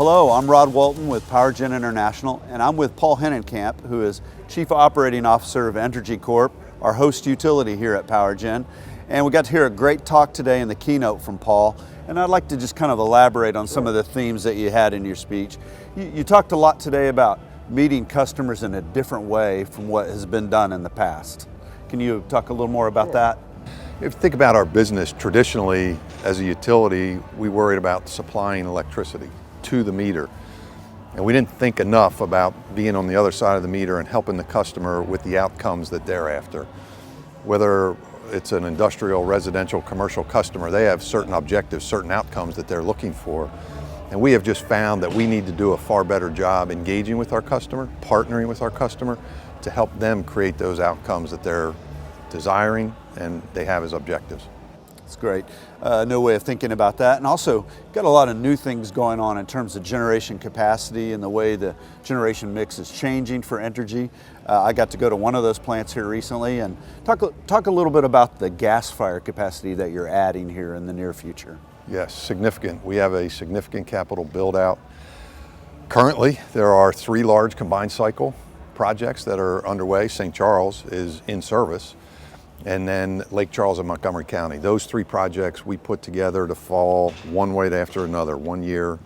Hello, I'm Rod Walton with PowerGen International, and I'm with Paul Hinnenkamp, who is Chief Operating Officer of Entergy Corp, our host utility here at PowerGen. And we got to hear a great talk today in the keynote from Paul, and I'd like to just kind of elaborate on some of the themes that you had in your speech. You talked a lot today about meeting customers in a different way from what has been done in the past. Can you talk a little more about that? If you think about our business, traditionally as a utility, we worried about supplying electricity to the meter. And we didn't think enough about being on the other side of the meter and helping the customer with the outcomes that they're after. Whether it's an industrial, residential, commercial customer, they have certain objectives, certain outcomes that they're looking for. And we have just found that we need to do a far better job engaging with our customer, partnering with our customer to help them create those outcomes that they're desiring and they have as objectives. That's great. New way of thinking about that. And also got a lot of new things going on in terms of generation capacity and the way the generation mix is changing for Entergy. I got to go to one of those plants here recently and talk a little bit about the gas fire capacity that you're adding here in the near future. Yes, significant. We have a significant capital build out. Currently, there are 3 large combined cycle projects that are underway. St. Charles is in service. And then Lake Charles and Montgomery County. Those 3 projects we put together to fall one way after another, one year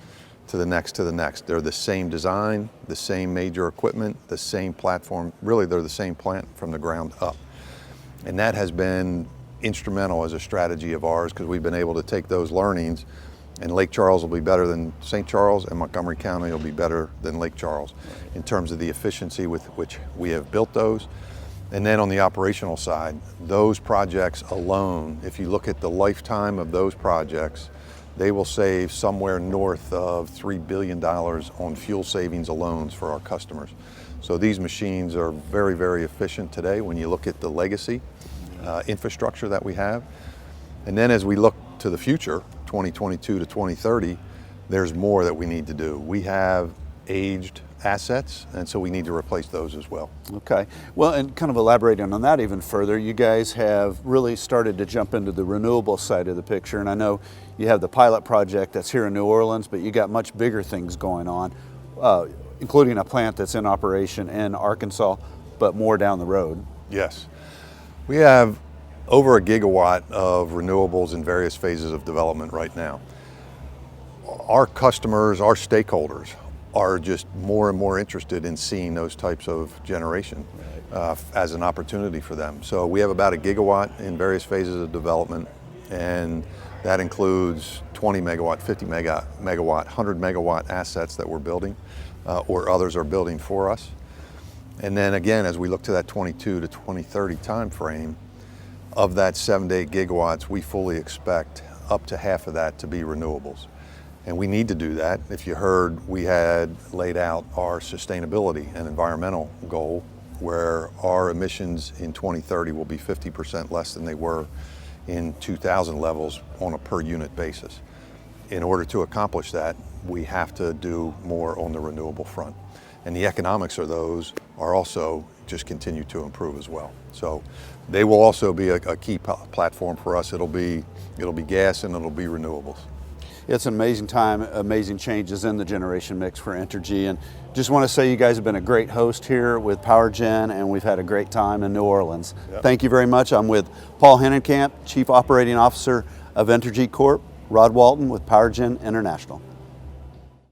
to the next to the next. They're the same design, the same major equipment, the same platform. Really, they're the same plant from the ground up. And that has been instrumental as a strategy of ours because we've been able to take those learnings, and Lake Charles will be better than St. Charles and Montgomery County will be better than Lake Charles in terms of the efficiency with which we have built those. And then on the operational side, those projects alone, if you look at the lifetime of those projects, they will save somewhere north of $3 billion on fuel savings alone for our customers. So these machines are very, very efficient today when you look at the legacy infrastructure that we have. And then as we look to the future, 2022 to 2030, there's more that we need to do. We have aged assets, and so we need to replace those as well. Okay, well, and kind of elaborating on that even further, you guys have really started to jump into the renewable side of the picture, and I know you have the pilot project that's here in New Orleans, but you got much bigger things going on, including a plant that's in operation in Arkansas, but more down the road. Yes, we have over 1 gigawatt of renewables in various phases of development right now. Our customers, our stakeholders, are just more and more interested in seeing those types of generation as an opportunity for them. So we have about 1 gigawatt in various phases of development, and that includes 20 megawatt, 50 megawatt, 100 megawatt assets that we're building or others are building for us. And then again, as we look to that 22 to 2030 time frame, of that 7 to 8 gigawatts, we fully expect up to half of that to be renewables. And we need to do that. If you heard, we had laid out our sustainability and environmental goal where our emissions in 2030 will be 50% less than they were in 2000 levels on a per unit basis. In order to accomplish that, we have to do more on the renewable front. And the economics of those are also just continue to improve as well. So they will also be a key platform for us. It'll be gas and it'll be renewables. It's an amazing time, amazing changes in the generation mix for Entergy, and just want to say you guys have been a great host here with PowerGen, and we've had a great time in New Orleans. Yep. Thank you very much. I'm with Paul Hinnenkamp, Chief Operating Officer of Entergy Corp, Rod Walton with PowerGen International.